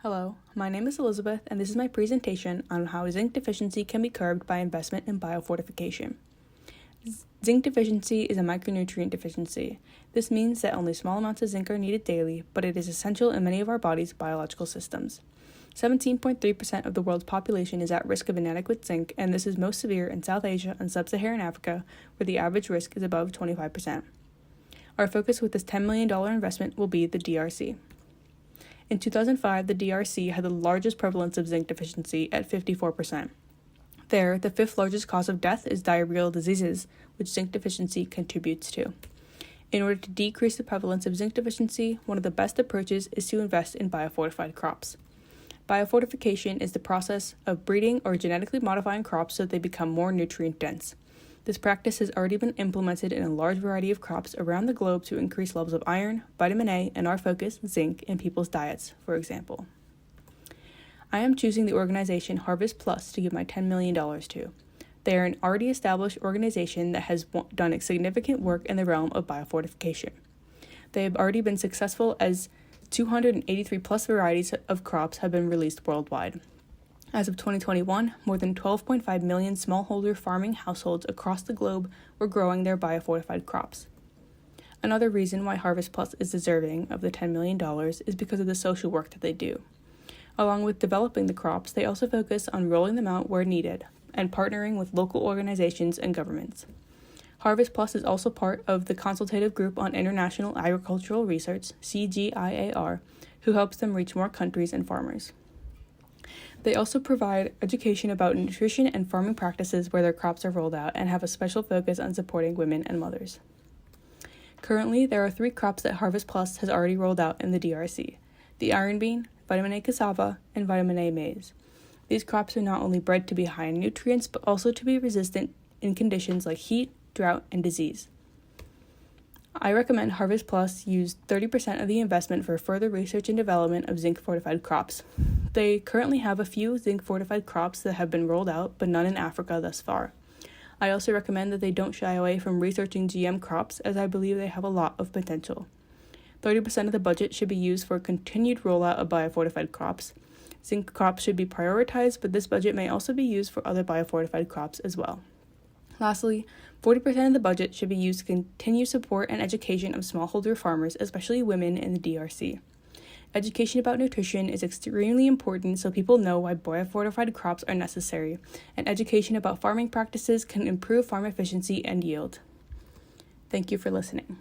Hello, my name is Elizabeth, and this is my presentation on how zinc deficiency can be curbed by investment in biofortification. Zinc deficiency is a micronutrient deficiency. This means that only small amounts of zinc are needed daily, but it is essential in many of our body's biological systems. 17.3% of the world's population is at risk of inadequate zinc, and this is most severe in South Asia and Sub-Saharan Africa, where the average risk is above 25%. Our focus with this $10 million investment will be the DRC. In 2005, the DRC had the largest prevalence of zinc deficiency at 54%. There, the fifth largest cause of death is diarrheal diseases, which zinc deficiency contributes to. In order to decrease the prevalence of zinc deficiency, one of the best approaches is to invest in biofortified crops. Biofortification is the process of breeding or genetically modifying crops so that they become more nutrient dense. This practice has already been implemented in a large variety of crops around the globe to increase levels of iron, vitamin A, and our focus, zinc, in people's diets, for example. I am choosing the organization Harvest Plus to give my $10 million to. They are an already established organization that has done significant work in the realm of biofortification. They have already been successful as 283 plus varieties of crops have been released worldwide. As of 2021, more than 12.5 million smallholder farming households across the globe were growing their biofortified crops. Another reason why Harvest Plus is deserving of the $10 million is because of the social work that they do. Along with developing the crops, they also focus on rolling them out where needed and partnering with local organizations and governments. Harvest Plus is also part of the Consultative Group on International Agricultural Research, CGIAR, who helps them reach more countries and farmers. They also provide education about nutrition and farming practices where their crops are rolled out and have a special focus on supporting women and mothers. Currently, there are 3 crops that Harvest Plus has already rolled out in the DRC: the iron bean, vitamin A cassava, and vitamin A maize. These crops are not only bred to be high in nutrients, but also to be resistant in conditions like heat, drought, and disease. I recommend Harvest Plus use 30% of the investment for further research and development of zinc-fortified crops. They currently have a few zinc-fortified crops that have been rolled out, but none in Africa thus far. I also recommend that they don't shy away from researching GM crops, as I believe they have a lot of potential. 30% of the budget should be used for continued rollout of biofortified crops. Zinc crops should be prioritized, but this budget may also be used for other biofortified crops as well. Lastly, 40% of the budget should be used to continue support and education of smallholder farmers, especially women in the DRC. Education about nutrition is extremely important so people know why biofortified crops are necessary, and education about farming practices can improve farm efficiency and yield. Thank you for listening.